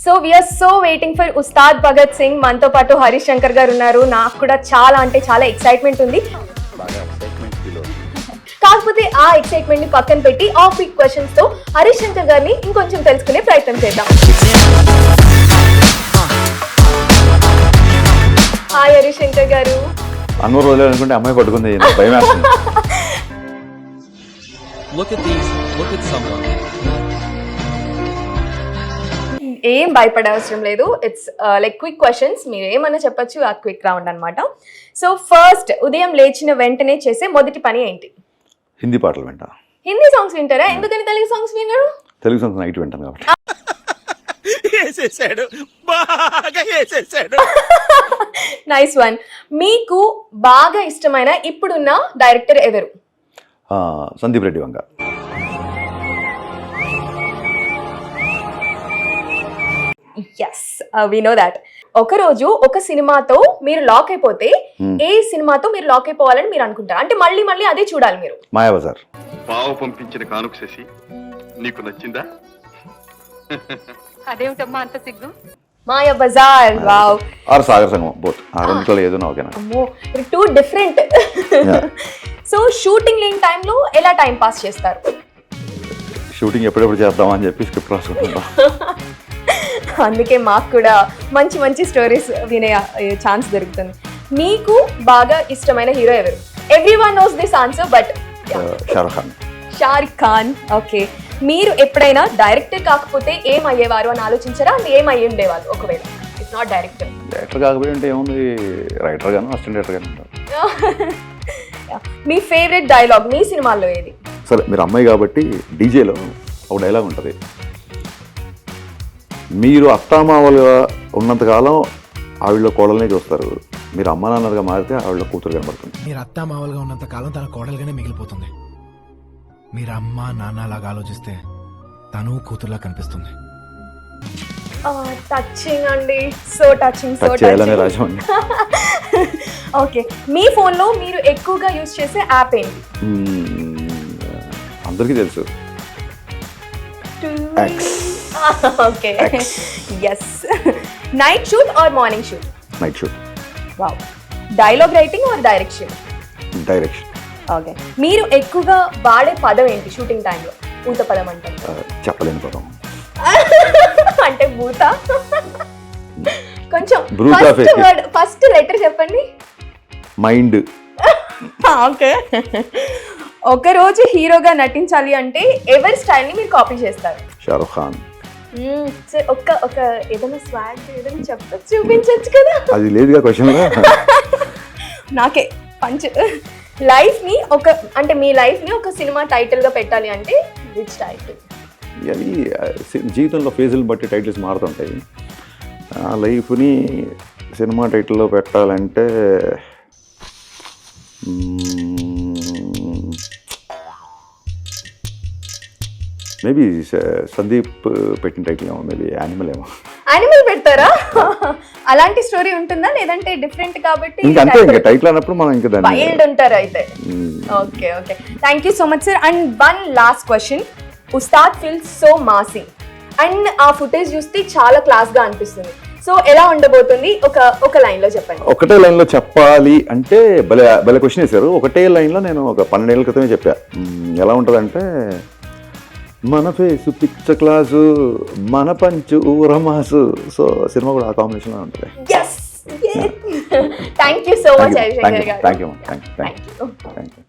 So we are so waiting for Ustaad Bhagat Singh. మనతో పాటు హరీష్ శంకర్ గారు ఉన్నారు. నాకు కూడా చాలా అంటే చాలా ఎక్సైట్మెంట్ ఉంది. కాకపోతే ఆ ఎక్సైట్మెంట్ ని పక్కన పెట్టి ఆ క్విక్ క్వశ్చన్స్ తో హరీష్ శంకర్ గారిని ఇంకొంచెం తెలుసుకునే ప్రయత్నం చేద్దాం. హాయ్ హరీష్ శంకర్ గారు. అన్నూరు రోజులు అనుకుంటే అమ్మాయి పట్టుకుంది, భయం వేస్తుంది. ఏం భయపడే అవసరం లేదు. ఇట్స్ లైక్ క్విక్ క్వశ్చన్స్, మీరు ఏమన్నా చెప్పచ్చు. ఆ క్విక్ రౌండ్ అనమాట. సో ఫస్ట్, ఉదయం లేచిన వెంటనే చేసే మొదటి పని ఏంటి? హిందీ పాటలు వింటా. హిందీ సాంగ్స్ వింటారా? ఎందుకని తెలుగు సాంగ్స్ వినరు? తెలుగు సాంగ్స్ నైట్ వింటాను కాబట్టి. Nice one. మీకు బాగా ఇష్టమైన ఇప్పుడున్న డైరెక్టర్ ఎవరు? Sandeep Reddy Vanga. Yes, we know that. ఒక రోజు ఒక సినిమాతో మీరు లాక్ అయిపోతే ఏ సినిమాతో మీరు లాక్ అయిపోవాలని మీరు అనుకుంటారు? అంటే మళ్ళీ మళ్ళీ అదే చూడాలి మీరు. మాయాబజార్. బావ పంపించిన కానుక శశి, నీకు నచ్చిందా? అదేమిటమ్మా అంత సిగ్గు? Mayabazar. Wow. Are Sagar Sangamam, both. ఆ రెండిట్లో ఏదో ఓకేనా? అమ్మో, టూ డిఫరెంట్. సో షూటింగ్ లేని టైంలో ఎలా టైం పాస్ చేస్తారు? షూటింగ్ ఎప్పుడెప్పుడు చేద్దామని చెప్పి స్క్రిప్ట్ రాసుకుంటాం. అందుకే మాకు కూడా మంచి మంచి స్టోరీస్ వినే ఛాన్స్ దొరుకుతుంది. మీకు బాగా ఇష్టమైన హీరో ఎవరు? Everyone knows this answer but Shahrukh Khan. Shahrukh Khan. Okay. మీరు ఎప్పుడైనా డైరెక్టర్ కాకపోతే ఏం అయ్యేవారు అని ఆలోచించారా? అంటే ఏం అయ్యి ఉండేవాళ్ళు ఒకవేళ ఇట్స్ నాట్ డైరెక్టర్? డైరెక్టర్ కాకపోతే అంటే ఏముంది, రైటర్ గాను అసిస్టెంట్ డైరెక్టర్ గాను ఉంటారు. మీ ఫేవరెట్ డైలాగ్ మీ సినిమాల్లో ఏది? సరే, మీరు అమ్మాయి కాబట్టి డీజేలో ఒక డైలాగ్ ఉంటుంది. మీరు అత్తామావలుగా ఉన్నంతకాలం ఆవిడ కోడలనే చూస్తారు, మీరు అమ్మ నాన్నలుగా మారితే ఆవిడ కూతురు కనబడుతుంది. మీరు అత్తామావలుగా ఉన్నంత కాలం తన కోడలుగానే మిగిలిపోతుంది. మీరు అమ్మ నాన్నలాగా ఆలోచిస్తే తను కూతురులా కనిపిస్తుంది. టచింగ్ అండి. So touching. సో చేయాలనే రాజమండి. ఓకే. మీ ఫోన్లో మీరు ఎక్కువగా యూజ్ చేసే యాప్ ఏంటి? అందరికీ తెలుసు, X. Okay. Yes. Night shoot or morning shoot? Night shoot. Wow. Dialogue writing or direction? Direction. Okay. మీరు ఎక్కువగా వాడే పదం ఏంటి షూటింగ్ టైంలో? భూత పదం అంటే చెప్పలేని పదం. అంటే భూత. కొంచెం ఫస్ట్ లెటర్ చెప్పండి. మైండ్. ఓకే. ఒక రోజు హీరోగా నటించాలి అంటే ఎవరి స్టైల్ ని మీరు కాపీ చేస్తారు? షారుఖ్ ఖాన్. ఒక ఏదైనా స్వాగ్ ఏదైనా చెప్పచ్చు, చూపించచ్చు కదా. అది లేదుగా క్వశ్చన్. నాకే పంచ్. లైఫ్ ని అంటే మీ లైఫ్ ని ఒక సినిమా టైటిల్ గా పెట్టాలి అంటే విచ్ టైటిల్? అది జీవితంలో ఫేజులు బట్టి టైటిల్స్ మారుతుంటాయి. ఆ లైఫ్ని సినిమా టైటిల్లో పెట్టాలంటే మేబీ సందీప్ పెట్టిన టైటిల్ ఏమో, మేబీ యానిమల్ ఏమో. యానిమల్ పెడతారా? అలాంటి స్టోరీ ఉంటుందా లేదంటే డిఫరెంట్ కాబట్టి? అంతే, ఇంకా టైటిల్ అన్నప్పుడు మనం ఇంకా దాన్ని వైల్డ్ ఉంటారు అయితే. Okay. Okay. Thank you so much sir. And one last question. Ustaad feels so massy and ఆ ఫుటేజ్ చూస్తే చాలా క్లాస్ గా అనిపిస్తుంది. సో ఎలా ఉండబోతుంది? ఒక లైన్ లో చెప్పండి. ఒకటే లైన్ లో చెప్పాలి అంటే భలే క్వశ్చన్ వేశారు. ఒకటే లైన్ లో నేను ఒక 12 ఏళ్ళ క్రితమే చెప్పా. ఎలా ఉంటుందంటే, మన ఫేసు పిచ్చ క్లాసు, మన పంచు ఊరమాసు. సో సినిమా కూడా ఆ కాంబినేషన్ లో ఉంటుంది. Thank you so much Harish Shankar garu. Thank you.